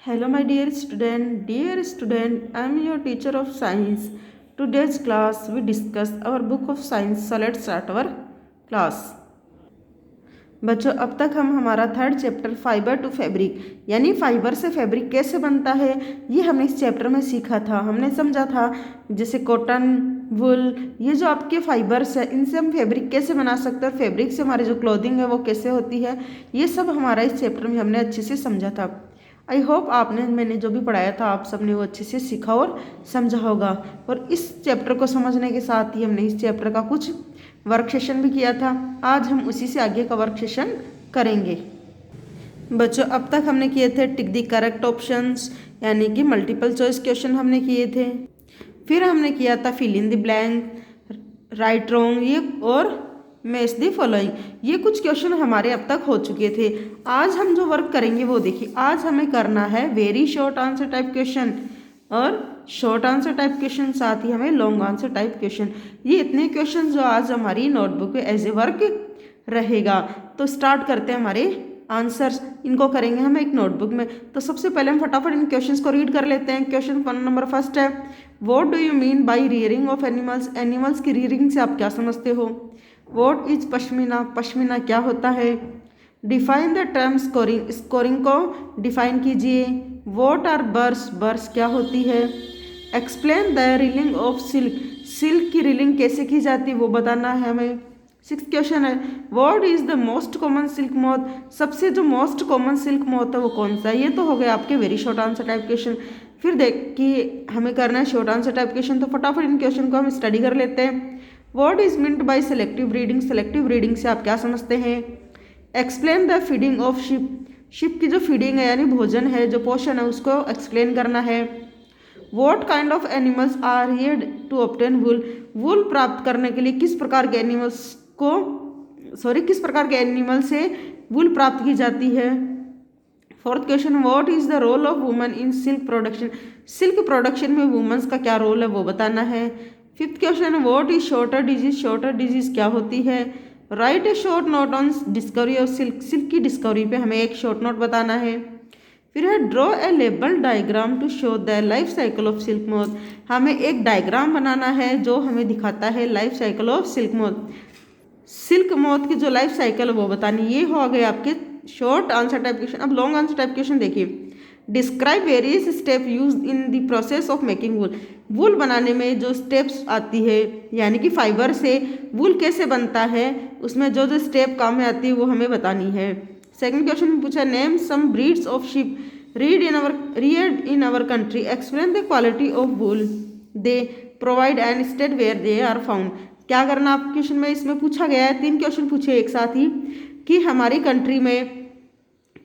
Hello, my dear student. Dear student, I am your teacher of science. Today's class we discuss our book of science. So let's start our class. बच्चों अब तक हम हमारा third chapter fibre to fabric यानी fibre से fabric कैसे बनता है ये हमने इस चैप्टर में सीखा था। हमने समझा था जैसे कॉटन, वुल, ये जो आपके फाइबर्स है इनसे हम फैब्रिक कैसे बना सकते हैं और फैब्रिक से हमारी जो क्लोथिंग है वो कैसे होती है, ये सब हमारा इस चैप्टर में हमने अच्छे से समझा था। आई होप मैंने जो भी पढ़ाया था आप सबने वो अच्छे से सीखा और समझा होगा। और इस चैप्टर को समझने के साथ ही हमने इस चैप्टर का कुछ वर्क सेशन भी किया था। आज हम उसी से आगे का वर्क सेशन करेंगे। बच्चों अब तक हमने किए थे टिक द करेक्ट ऑप्शंस यानी कि मल्टीपल चॉइस क्वेश्चन हमने किए थे। फिर हमने किया था fill in the blank, right wrong, ये और मैच द फॉलोइंग। ये कुछ क्वेश्चन हमारे अब तक हो चुके थे। आज हम जो वर्क करेंगे वो देखिए, आज हमें करना है very short answer type question और शॉर्ट आंसर टाइप क्वेश्चन, साथ ही हमें लॉन्ग आंसर टाइप क्वेश्चन। ये इतने क्वेश्चन जो आज हमारी नोटबुक में एज ए वर्क रहेगा। तो स्टार्ट करते हैं हमारे आंसर्स। इनको करेंगे हम एक नोटबुक में। तो सबसे पहले हम फटाफट इन क्वेश्चंस को रीड कर लेते हैं। क्वेश्चन नंबर फर्स्ट है, what do you mean by rearing of animals? Animals की रियरिंग से आप क्या समझते हो? What is pashmina? पश्मीना क्या होता है? Define the term scouring, scouring को डिफाइन कीजिए। What are burrs? बर्स क्या होती है? Explain the reeling of silk, silk की रीलिंग कैसे की जाती है वो बताना है हमें। सिक्स क्वेश्चन है, what is the most common silk moth? सबसे जो मोस्ट कॉमन सिल्क मोथ है वो कौन सा है? ये तो हो गया आपके very short answer type question. फिर देखिए हमें करना है शॉर्ट आंसर टाइप क्वेश्चन, तो फटाफट इन क्वेश्चन को हम स्टडी कर लेते हैं। What is meant by selective breeding? Selective breeding से आप क्या समझते हैं? Explain the feeding of ship, ship की जो फीडिंग है यानी भोजन है, जो पोषण है, उसको एक्सप्लेन करना है। What kind of animals are here to obtain wool? Wool प्राप्त करने के लिए किस प्रकार के एनिमल्स को किस प्रकार के एनिमल से वुल प्राप्त की जाती है? Fourth question, what is the role of women in silk production? Silk production में वुमेन्स का क्या रोल है वो बताना है। Fifth question, what is sorter disease? Sorter disease क्या होती है? Write a short note on discovery of silk, silk की डिस्कवरी पे हमें एक शॉर्ट नोट बताना है। फिर है draw a label diagram to show the life cycle of silk moth, हमें एक डायग्राम बनाना है जो हमें दिखाता है life cycle of silk moth. Silk moth की जो लाइफ साइकिल है वो बतानी। ये हो गए आपके शॉर्ट आंसर टाइप क्वेश्चन। अब लॉन्ग आंसर टाइप क्वेश्चन देखिए, describe various step use in the process of making wool. Wool बनाने में जो स्टेप्स आती है यानी कि फाइबर से वुल कैसे बनता है, उसमें जो जो स्टेप काम में आती है वो हमें बतानी है। सेकंड क्वेश्चन में पूछा, name some breeds of sheep reared in our country, explain the quality of wool they provide and state where they are found. क्या करना आप क्वेश्चन में इसमें पूछा गया है, तीन क्वेश्चन पूछे एक साथ ही कि हमारी कंट्री में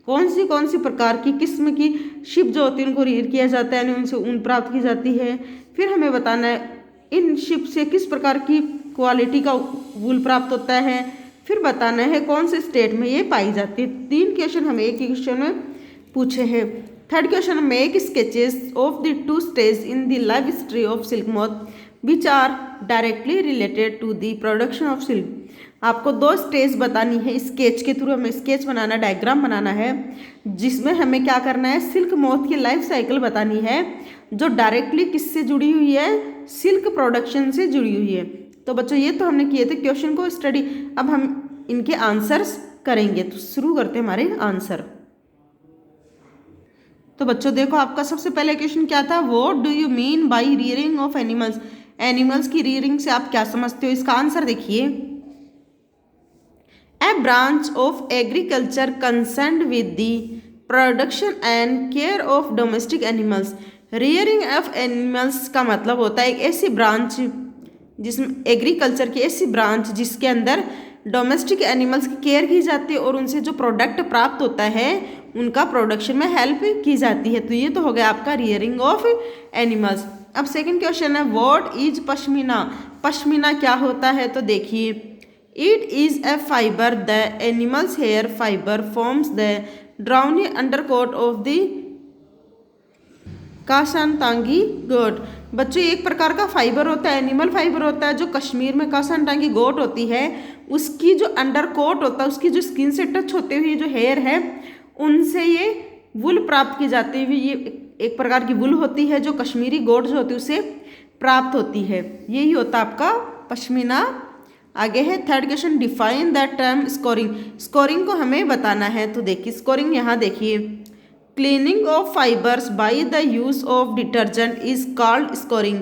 कौन सी प्रकार की किस्म की शिप जो होती है उनको रियर किया जाता है यानी उनसे ऊन प्राप्त की जाती है। फिर हमें बताना है इन शिप से किस प्रकार की क्वालिटी का वूल प्राप्त होता है। फिर बताना है कौन से स्टेट में ये पाई जाती है। तीन क्वेश्चन हमें एक ही क्वेश्चन में पूछे हैं। Third question, make sketches of the two stage in the life history of silk moth which are directly related to the production of silk. आपको दो स्टेज बतानी है, स्केच के थ्रू हमें स्केच बनाना, डायग्राम बनाना है जिसमें हमें क्या करना है, सिल्क मोथ की लाइफ साइकिल बतानी है जो डायरेक्टली किससे जुड़ी हुई है, सिल्क प्रोडक्शन से जुड़ी हुई है। तो बच्चों ये तो हमने किए थे क्वेश्चन को स्टडी, अब हम इनके आंसर्स करेंगे। तो शुरू करते हैं हमारे आंसर। तो बच्चों देखो आपका सबसे पहले क्वेश्चन क्या था, what do you mean by rearing of animals? Animals की रियरिंग से आप क्या समझते हो? इसका आंसर देखिए, a branch of agriculture concerned with the production and care of domestic animals. Rearing of animals का मतलब होता है एक ऐसी ब्रांच जिसमें एग्रीकल्चर की ऐसी ब्रांच जिसके अंदर डोमेस्टिक एनिमल्स की केयर की जाती है और उनसे जो प्रोडक्ट प्राप्त होता है उनका प्रोडक्शन में हेल्प की जाती है। तो ये तो हो गया आपका रियरिंग ऑफ एनिमल्स। अब सेकंड क्वेश्चन है, व्हाट इज पश्मीना? पश्मीना क्या होता है? तो देखिए, it is a fibre the animals hair fibre forms the downy undercoat of the काशानटांगी गोट। बच्चों एक प्रकार का फाइबर होता है, एनिमल फाइबर होता है जो कश्मीर में काशानटांगी गोट होती है उसकी जो अंडर कोट होता है, उसकी जो स्किन से टच होते हुए जो हेयर है उनसे ये वुल प्राप्त की जाती है, ये एक प्रकार की वुल होती है जो कश्मीरी गोट जो होती है उसे प्राप्त होती है। यही होता है आपका पश्मीना। आगे है third question, define the term scouring. Scouring को हमें बताना है। तो देखिए स्कोरिंग यहाँ देखिए, cleaning of fibres by the use of detergent is called scoring.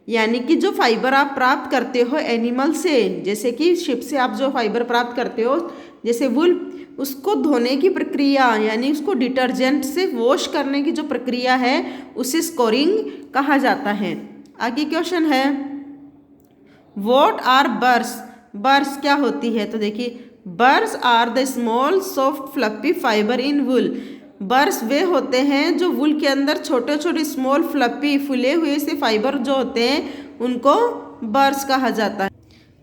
यानी कि जो फाइबर आप प्राप्त करते हो एनिमल से, जैसे कि शिप से आप जो फाइबर प्राप्त करते हो जैसे वुल, उसको धोने की प्रक्रिया यानी उसको डिटर्जेंट से वॉश करने की जो प्रक्रिया है उसे स्कोरिंग कहा जाता है। आगे क्वेश्चन है, व्हाट आर बर्स। बर्स क्या होती है? तो देखिए burrs are the small soft fluffy fibre in wool. Burrs वे होते हैं जो वुल के अंदर छोटे छोटे स्मॉल फ्लफी फूले हुए से फाइबर जो होते हैं उनको बर्स कहा जाता है।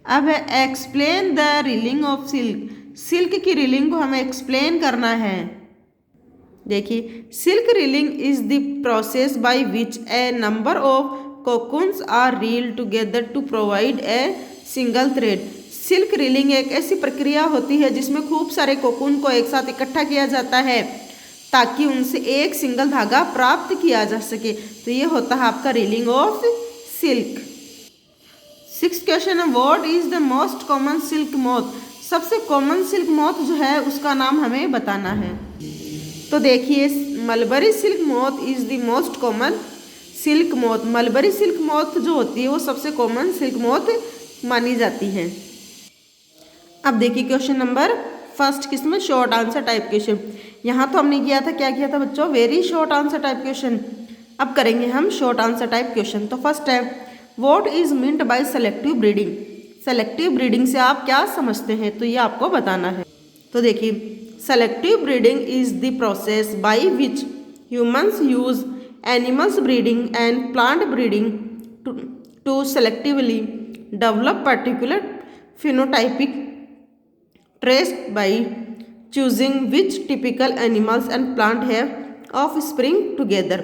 अब है explain the reeling of silk. Silk की रीलिंग को हमें एक्सप्लेन करना है। देखिए silk reeling is the process by which a number of cocoons are reeled together to provide a single thread. Silk reeling एक ऐसी प्रक्रिया होती है जिसमें खूब सारे कोकून को एक साथ इकट्ठा किया जाता है ताकि उनसे एक सिंगल धागा प्राप्त किया जा सके। तो ये होता है आपका reeling of silk. Sixth question है, what is the most common silk moth. सबसे कॉमन सिल्क मोथ जो है उसका नाम हमें बताना है। तो देखिए mulberry silk moth is the most common silk moth. Mulberry silk moth जो होती है वो सबसे कॉमन सिल्क मोथ मानी जाती है। अब देखिए क्वेश्चन नंबर फर्स्ट, किसमें शॉर्ट आंसर टाइप क्वेश्चन। यहाँ तो हमने किया था, क्या किया था बच्चों, very short answer type question. अब करेंगे हम शॉर्ट आंसर टाइप क्वेश्चन। तो फर्स्ट है, what is meant by selective breeding. Selective breeding से आप क्या समझते हैं, तो ये आपको बताना है। तो देखिए selective breeding is the process by which humans use animals breeding and plant breeding to selectively develop particular phenotypic traits by choosing which typical animals and plant have offspring together।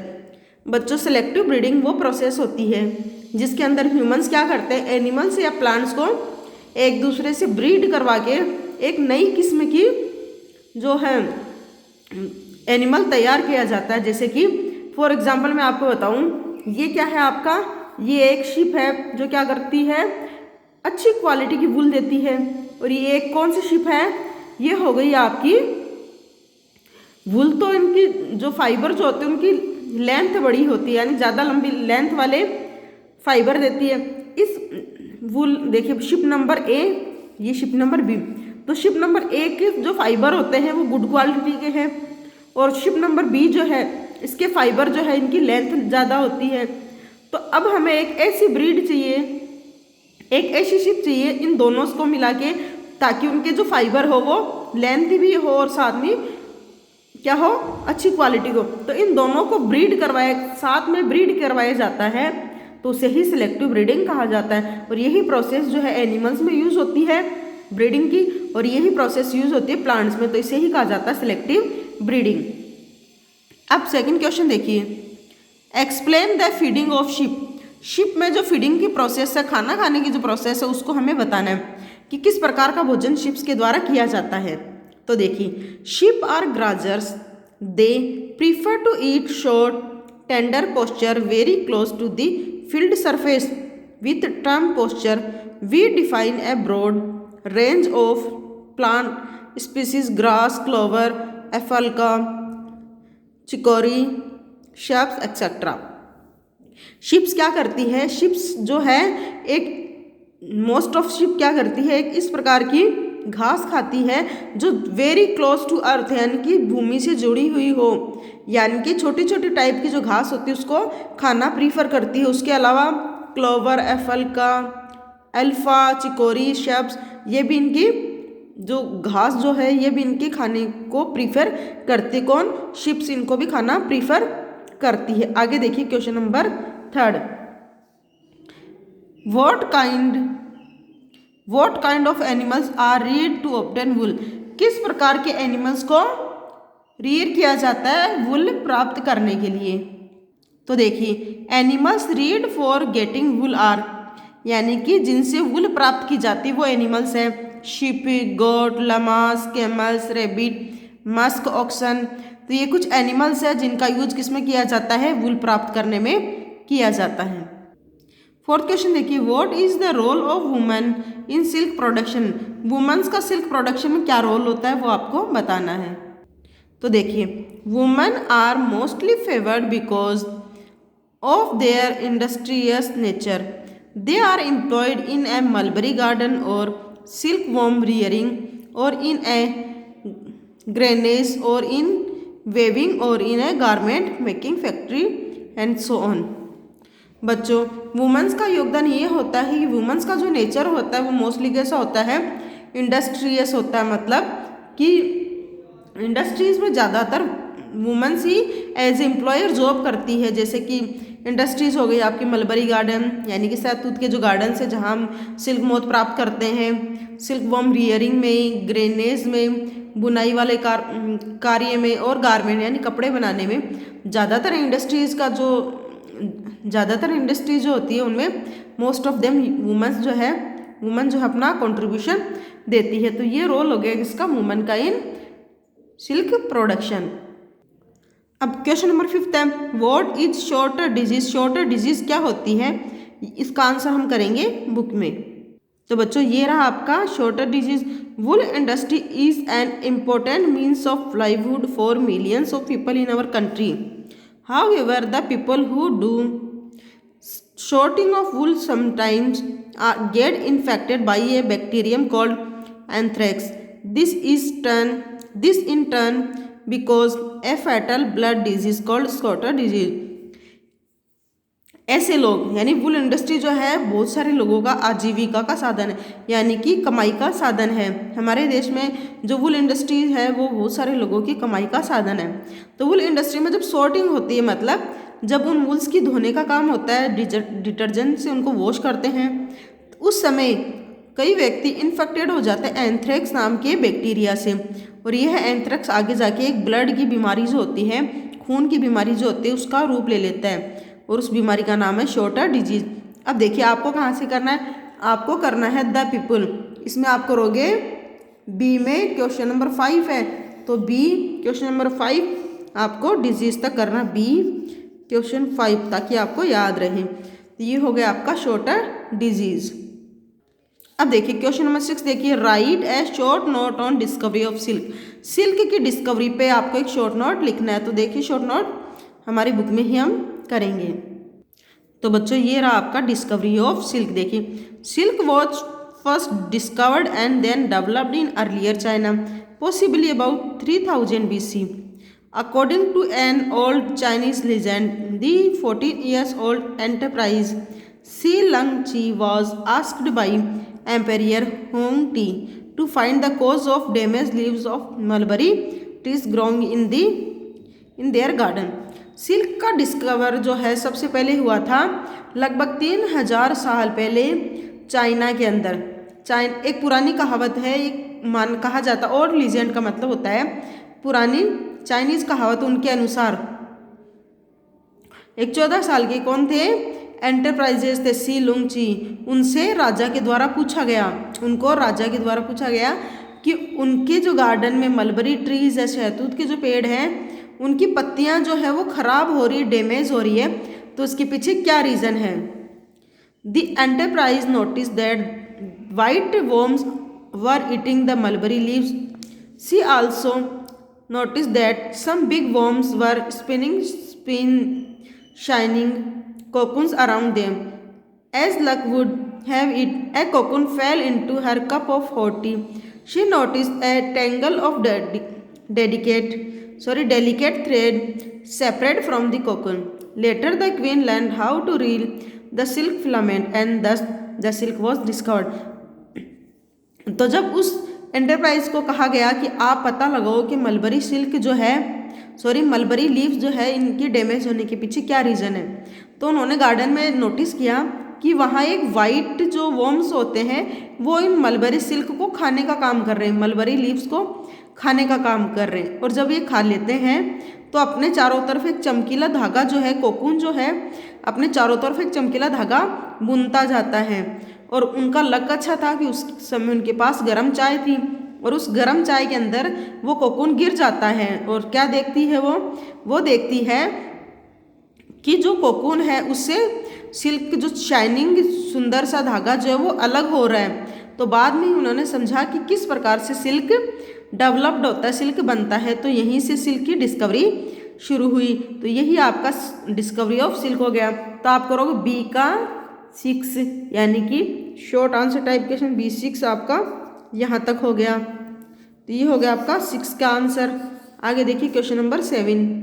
बच्चों सेलेक्टिव ब्रीडिंग वो process होती है जिसके अंदर humans क्या करते हैं, animals या प्लांट्स को एक दूसरे से ब्रीड करवा के एक नई किस्म की जो है एनिमल तैयार किया जाता है। जैसे कि फॉर एग्जांपल मैं आपको बताऊं, ये क्या है आपका, ये एक शिप है जो क्या करती है, अच्छी क्वालिटी की वूल देती है। और ये एक कौन सी शिप है, ये हो गई आपकी वूल। तो इनकी जो फाइबर जो होते हैं उनकी लेंथ बड़ी होती है, यानी ज़्यादा लंबी लेंथ वाले फाइबर देती है। इस वूल देखिए शिप नंबर ए, ये शिप नंबर बी। तो शिप नंबर ए के जो फाइबर होते हैं वो गुड क्वालिटी के हैं, और शिप नंबर बी जो है इसके फाइबर जो है इनकी लेंथ ज़्यादा होती है। तो अब हमें एक ऐसी ब्रीड चाहिए, एक ऐसी शिप चाहिए इन दोनों को मिला के, ताकि उनके जो फाइबर हो वो लेंथ भी हो और साथ में क्या हो, अच्छी क्वालिटी को। तो इन दोनों को ब्रीड करवाया, साथ में ब्रीड करवाया जाता है, तो उसे ही सिलेक्टिव ब्रीडिंग कहा जाता है। और यही प्रोसेस जो है एनिमल्स में यूज होती है ब्रीडिंग की, और यही प्रोसेस यूज होती है प्लांट्स में, तो इसे ही कहा जाता है सिलेक्टिव ब्रीडिंग। अब सेकंड क्वेश्चन देखिए, explain the feeding of ship. Ship में जो फीडिंग की प्रोसेस है, खाना खाने की जो प्रोसेस है, उसको हमें बताना है कि किस प्रकार का भोजन शिप्स के द्वारा किया जाता है। तो देखिए sheep are grazers, they prefer to eat short tender pasture very close to the field surface with term pasture. We define a broad range of plant species grass, clover, एफल्का, चिकोरी, शब्स एक्सेट्रा। शिप्स क्या करती है, ships जो है एक most of ship क्या करती है, एक इस प्रकार की घास खाती है जो वेरी क्लोज टू अर्थ यानी कि भूमि से जुड़ी हुई हो, यानी कि छोटी छोटी टाइप की जो घास होती है उसको खाना प्रीफर करती है। उसके अलावा क्लोवर, एफल्का, अल्फा, चिकोरी, शब्स, ये भी इनकी जो घास जो है ये भी इनके खाने को प्रीफर करती। कौन, शिप्स इनको भी खाना प्रीफर करती है। आगे देखिए question number third, what kind of animals are reared to obtain wool. किस प्रकार के एनिमल्स को रियर किया जाता है वुल प्राप्त करने के लिए। तो देखिए animals reared for getting wool are, यानी कि जिनसे वुल प्राप्त की जाती है वो एनिमल्स हैं शिप, गोट, लमास, कैमल्स, रेबिट, मस्क, ऑक्सन। तो ये कुछ एनिमल्स है जिनका यूज किसमें किया जाता है, वूल प्राप्त करने में किया जाता है। फोर्थ क्वेश्चन देखिए, what is the role of women in silk production. Women's का सिल्क प्रोडक्शन में क्या रोल होता है वो आपको बताना है। तो देखिए, women are mostly favoured because of their industrious nature. They are employed in a mulberry garden or silkworm rearing or in a granage or in weaving or in a garment making factory and so on. बच्चों, women's का योगदान ये होता है कि women's का जो nature होता है वो मोस्टली कैसा होता है, इंडस्ट्रियस होता है। मतलब कि इंडस्ट्रीज में ज़्यादातर वुमेन्स ही एज एम्प्लॉयर जॉब करती है। जैसे कि इंडस्ट्रीज़ हो गई आपकी मलबरी गार्डन, यानी कि शहतूत के जो गार्डन से जहाँ हम सिल्क मोथ प्राप्त करते हैं, सिल्क वॉर्म रियरिंग में, ग्रेनेज में, बुनाई वाले कार्य में और गारमेंट यानी कपड़े बनाने में ज़्यादातर इंडस्ट्रीज़ जो होती है उनमें मोस्ट ऑफ देम वुमेन जो है अपना कंट्रीब्यूशन देती है। तो ये रोल हो गया इसका वुमेन का इन सिल्क प्रोडक्शन। अब क्वेश्चन नंबर 5 है, what is sorter disease. Sorter disease क्या होती है, इसका आंसर हम करेंगे बुक में। तो बच्चों ये रहा आपका sorter disease. Wool industry is an important means of livelihood for millions of people in our country. However the people who do sorting of wool sometimes get infected by a bacterium called anthrax. This in turn because a fatal blood disease called shorter disease. ऐसे लोग यानी वुल industry जो है बहुत सारे लोगों का आजीविका का साधन है, यानी कि कमाई का साधन है। हमारे देश में जो वुल इंडस्ट्री है वो बहुत सारे लोगों की कमाई का साधन है। तो वुल इंडस्ट्री में जब सॉर्टिंग होती है, मतलब जब उन वुल्स की धोने का काम होता है, डिटर्जेंट से उनको वॉश करते हैं, तो उस समय कई व्यक्ति इन्फेक्टेड हो जाते हैं एंथ्रेक्स नाम के बैक्टीरिया से। और यह एंथ्रेक्स आगे जाके एक ब्लड की बीमारी जो होती है, खून की बीमारी जो होती है, उसका रूप ले लेता है और उस बीमारी का नाम है शॉर्टर डिजीज। अब देखिए आपको कहाँ से करना है, आपको करना है द पीपल। इसमें आप करोगे बी में, क्वेश्चन नंबर 5 है तो बी क्वेश्चन नंबर 5 आपको डिजीज तक करना, बी क्वेश्चन 5 ताकि आपको याद रहे। तो ये हो गया आपका शॉर्टर डिजीज। अब देखिए क्वेश्चन नंबर 6 देखिए, right a short note on discovery of silk. Silk की डिस्कवरी पे आपको एक शॉर्ट नोट लिखना है। तो देखिए शॉर्ट नोट हमारी बुक में ही हम करेंगे। तो बच्चों ये रहा आपका डिस्कवरी ऑफ सिल्क। देखिए, silk was first discovered and then developed in earlier China, possibly about 3000 BC. According to an old Chinese legend, the 14 years old enterprise Xi Longqi was asked by Emperor Hong Ti to find the cause of damaged leaves of mulberry trees growing in their garden. Silk का discover जो है सबसे पहले हुआ था लगभग 3000 साल पहले चाइना के अंदर। एक पुरानी कहावत है, एक कहा जाता, और लीजेंड का मतलब होता है पुरानी चाइनीज कहावत। उनके अनुसार एक 14 साल के कौन थे, एंटरप्राइजेस थे सी लुंगची, उनसे राजा के द्वारा पूछा गया, उनको राजा के द्वारा पूछा गया कि उनके जो गार्डन में मलबरी ट्रीज है, शहतूत के जो पेड़ हैं, उनकी पत्तियां जो है वो खराब हो रही है, डैमेज हो रही है, तो इसके पीछे क्या रीज़न है। The enterprise notice that white worms were eating the mulberry leaves. She also noticed that some big worms were spinning shining cocoons around them. As luck would have it, a cocoon fell into her cup of hot tea. She noticed a tangle of delicate thread separate from the cocoon. Later the queen learned how to reel the silk filament and thus the silk was discovered. तो जब उस enterprise को कहा गया कि आप पता लगाओ कि मलबरी सिल्क जो है, मलबरी लीव्स जो है, इनकी डैमेज होने के पीछे क्या रीज़न है, तो उन्होंने गार्डन में नोटिस किया कि वहाँ एक वाइट जो वर्म्स होते हैं वो इन मलबरी सिल्क को खाने का काम कर रहे हैं, मलबरी लीव्स को खाने का काम कर रहे हैं। और जब ये खा लेते हैं तो अपने चारों तरफ एक चमकीला धागा जो है, कोकून जो है, अपने चारों तरफ एक चमकीला धागा बुनता जाता है। और उनका लक अच्छा था कि उस समय उनके पास गर्म चाय थी और उस गर्म चाय के अंदर वो कोकून गिर जाता है और क्या देखती है वो देखती है कि जो कोकून है उससे सिल्क जो शाइनिंग सुंदर सा धागा जो है वो अलग हो रहा है। तो बाद में उन्होंने समझा कि किस प्रकार से सिल्क डेवलप्ड होता है, सिल्क बनता है। तो यहीं से सिल्क की डिस्कवरी शुरू हुई। तो यही आपका डिस्कवरी ऑफ सिल्क हो गया। तो आप करोगे बी का 6, यानी कि short answer type question B6 आपका यहाँ तक हो गया। तो ये हो गया आपका 6 का आंसर। आगे देखिए क्वेश्चन नंबर 7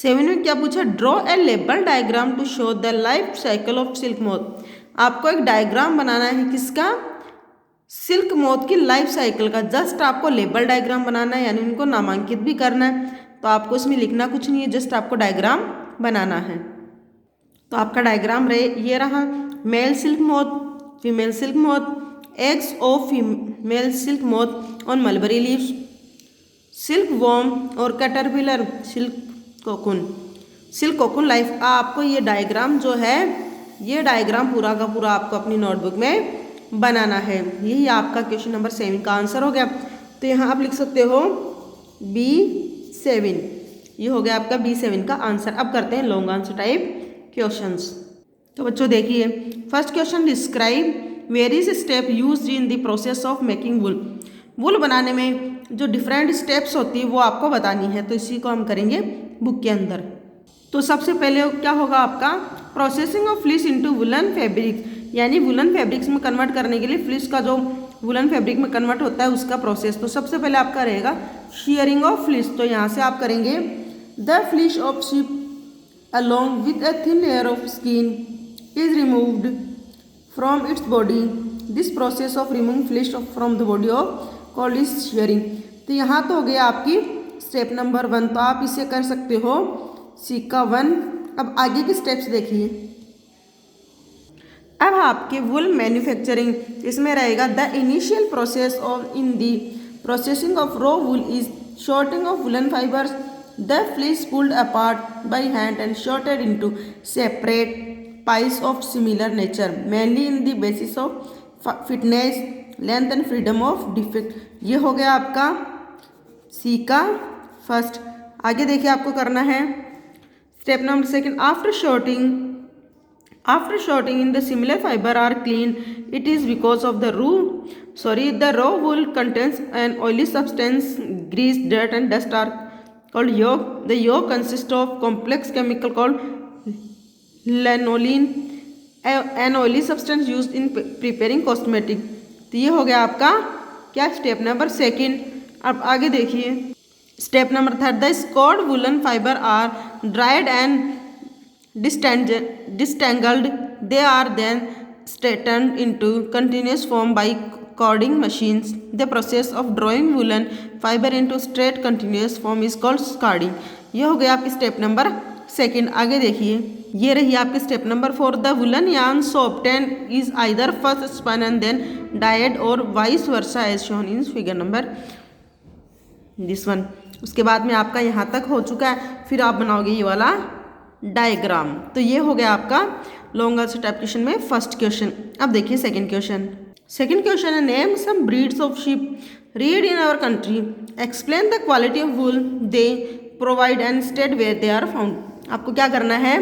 में क्या पूछा, draw a label diagram to show the life cycle of silk moth. आपको एक डायग्राम बनाना है किसका, सिल्क मोथ की लाइफ साइकिल का। जस्ट आपको लेबल डायग्राम बनाना है, यानी उनको नामांकित भी करना है। तो आपको इसमें लिखना कुछ नहीं है, जस्ट आपको डायग्राम बनाना है। तो आपका डायग्राम ये रहा, male silk moth, female silk moth, eggs of female silk moth on mulberry leaves, silk worm और कैटरपिलर सिल्क कोकून लाइफ। आपको ये डायग्राम जो है, ये डायग्राम पूरा का पूरा आपको अपनी नोटबुक में बनाना है। यही आपका क्वेश्चन नंबर 7 का आंसर हो गया। तो यहाँ आप लिख सकते हो B7, ये हो गया आपका B7 का आंसर। अब करते हैं लॉन्ग आंसर टाइप क्वेश्चंस। तो बच्चों देखिए, first question, describe various step used in the process of making wool. Wool बनाने में जो डिफरेंट स्टेप्स होती है वो आपको बतानी है। तो इसी को हम करेंगे बुक के अंदर। तो सबसे पहले क्या होगा आपका, processing of fleece into woollen fabric, यानी वुलन फैब्रिक्स में कन्वर्ट करने के लिए फ्लिस का जो वुलन फैब्रिक में कन्वर्ट होता है उसका प्रोसेस। तो सबसे पहले आपका रहेगा शेयरिंग ऑफ फ्लिस। तो यहाँ से आप करेंगे, the fleece of ship along with a thin layer of skin is removed from its body. This process of removing flesh from the body of called is shearing. तो यहाँ तो हो गया आपकी स्टेप नंबर 1। तो आप इसे कर सकते हो सी का 1। अब आगे के स्टेप्स देखिए। अब आपके वुल मैन्युफैक्चरिंग, इसमें रहेगा the initial process of in the processing of raw wool is sorting of woollen fibres, the fleece pulled apart by hand and sorted into separate piles of similar nature, mainly in the basis of fitness, length and freedom of defect. ये हो गया आपका सी का first. आगे देखिए आपको करना है step number 2, after sorting in the similar fiber are cleaned. It is because of the raw wool contains an oily substance, grease, dirt and dust are called yolk. The yolk consists of complex chemical called lanolin, an oily substance used in preparing cosmetic. तो ये हो गया आपका क्या, step number 2। अब आगे देखिए step number 3, the scoured woollen fibre are dried and distangled. They are then straightened into continuous form by cording machines. The process of drawing woolen fiber into straight continuous form is called carding. ये हो गया आपकी step number 2। आगे देखिए, ये रही आपकी step number 4, the woollen yarn so obtained is either first spun and then dyed or vice versa as shown in figure number this one. उसके बाद में आपका यहाँ तक हो चुका है, फिर आप बनाओगे ये वाला डायग्राम। तो ये हो गया आपका लॉन्ग आंसर टाइप क्वेश्चन में फर्स्ट क्वेश्चन। अब देखिए सेकंड क्वेश्चन है, name some breeds of sheep reared in our country, explain the quality of wool they provide and state where they are found. आपको क्या करना है,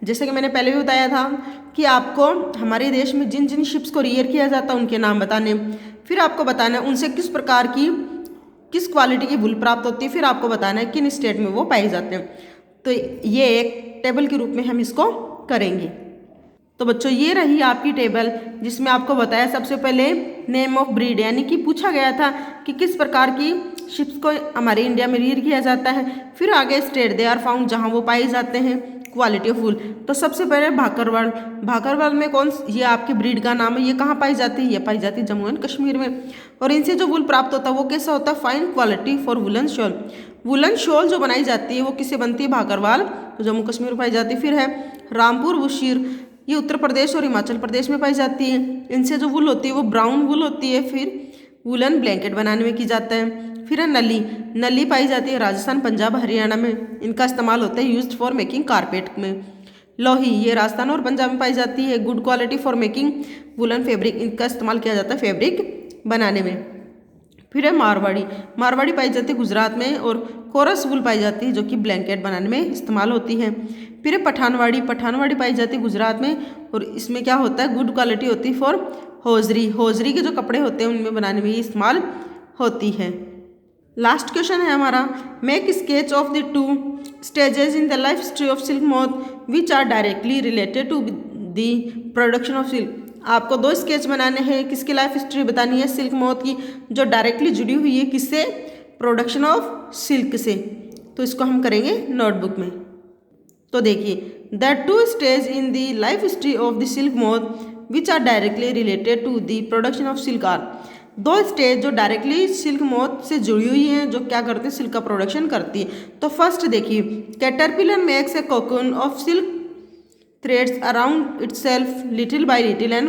जैसे कि मैंने पहले भी बताया था कि आपको हमारे देश में जिन जिन शिप्स को रियर किया जाता है उनके नाम बताने, फिर आपको बताना है उनसे किस प्रकार की किस क्वालिटी की वूल प्राप्त होती है, फिर आपको बताना है किन स्टेट में वो पाए जाते हैं। तो ये एक टेबल के रूप में हम इसको करेंगे। तो बच्चों ये रही आपकी टेबल, जिसमें आपको बताया सबसे पहले नेम ऑफ ब्रीड, यानी कि पूछा गया था कि किस प्रकार की शिप्स को हमारे इंडिया में रियर किया जाता है। फिर आगे स्टेट दे आर फाउंड, जहाँ वो पाए जाते हैं, क्वालिटी ऑफ वूल। तो सबसे पहले भाकरवाल में ये आपकी ब्रीड का नाम है। ये कहाँ पाई जाती है, ये पाई जाती है जम्मू एंड कश्मीर में। और इनसे जो वूल प्राप्त होता है वो कैसा होता है, fine quality for woollen shawl. Woollen shawl जो बनाई जाती है वो किससे बनती है, भाकरवाल, तो जम्मू कश्मीर में पाई जाती है। फिर है रामपुर बुशीर, ये उत्तर प्रदेश और हिमाचल प्रदेश में पाई जाती है। इनसे जो वूल होती है वो ब्राउन वूल होती है। फिर वुलन ब्लैंकेट बनाने में की जाता है। फिर है नली पाई जाती है राजस्थान, पंजाब, हरियाणा में। इनका इस्तेमाल होता है यूज्ड फॉर मेकिंग कारपेट में। लोही, ये राजस्थान और पंजाब में पाई जाती है। Good quality for making woollen fabric, इनका इस्तेमाल किया जाता है फैब्रिक बनाने में। फिर है मारवाड़ी। मारवाड़ी पाई जाती है गुजरात में और कोरस वूल पाई जाती है जो कि ब्लैंकेट बनाने में इस्तेमाल होती है। फिर है पठानवाड़ी। पठानवाड़ी पाई जाती है गुजरात में और इसमें क्या होता है, गुड क्वालिटी होती है फॉर होजरी। होजरी के जो कपड़े होते हैं उनमें बनाने में इस्तेमाल होती है। लास्ट क्वेश्चन है हमारा, make sketch of the 2 stages in the life history of silk moth which are directly related to the production of silk. आपको 2 स्केच बनाने हैं, किसकी लाइफ हिस्ट्री बतानी है, सिल्क मोथ की, जो डायरेक्टली जुड़ी हुई है किससे, प्रोडक्शन ऑफ सिल्क से। तो इसको हम करेंगे नोटबुक में। तो देखिए, the 2 stage in the life history of the silk moth which are directly related to the production of silk are. 2 stage जो डायरेक्टली सिल्क मोथ से जुड़ी हुई हैं, जो क्या करते हैं, सिल्क का प्रोडक्शन करती है। तो फर्स्ट देखिए, caterpillar makes a cocoon of silk threads around itself little bye little and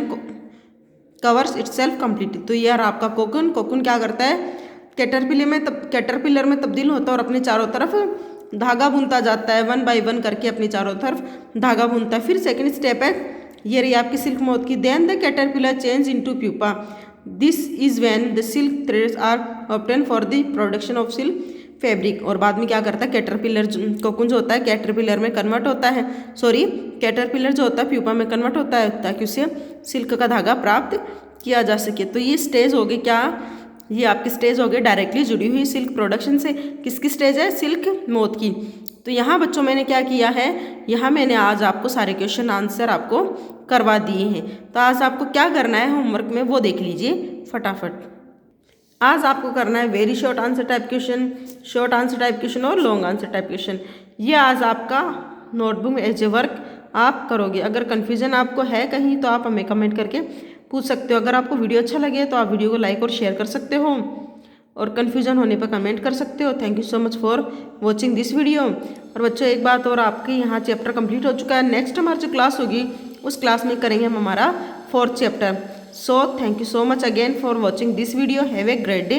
covers itself completely. तो यार आपका कोकून क्या करता है, कैटरपिलर में तब्दील होता है और अपने चारों तरफ धागा बुनता जाता है, 1 बाय 1 करके अपनी चारों तरफ धागा बुनता है। फिर सेकंड स्टेप है, ये रही आपकी सिल्क मोथ की, then the caterpillar change into pupa, this is when the silk threads are obtain for the production of silk fabric. और बाद में क्या करता है, कैटरपिलर कोकून जो होता है कैटरपिलर में कन्वर्ट होता है, कैटरपिलर जो होता है प्यूपा में कन्वर्ट होता है, ताकि उसे सिल्क का धागा प्राप्त किया जा सके। तो ये स्टेज हो गई क्या, ये आपकी स्टेज हो गई डायरेक्टली जुड़ी हुई सिल्क प्रोडक्शन से। किसकी स्टेज है, सिल्क मोथ की। तो यहाँ बच्चों मैंने क्या किया है, यहाँ मैंने आज आपको सारे क्वेश्चन आंसर आपको करवा दिए हैं। तो आज आपको क्या करना है होमवर्क में वो देख लीजिए फटाफट। आज आपको करना है very short answer type question, short answer type question और लॉन्ग आंसर टाइप क्वेश्चन। ये आज आपका नोटबुक में एज ए वर्क आप करोगे। अगर कन्फ्यूजन आपको है कहीं तो आप हमें कमेंट करके पूछ सकते हो। अगर आपको वीडियो अच्छा लगे तो आप वीडियो को लाइक और शेयर कर सकते हो और कन्फ्यूजन होने पर कमेंट कर सकते हो। Thank you so much for watching this video. और बच्चों एक बात और, आपके यहाँ चैप्टर कंप्लीट हो चुका है। नेक्स्ट हमारी जो क्लास होगी उस क्लास में करेंगे हम हमारा 4th chapter. So thank you so much again for watching this video. Have a great day.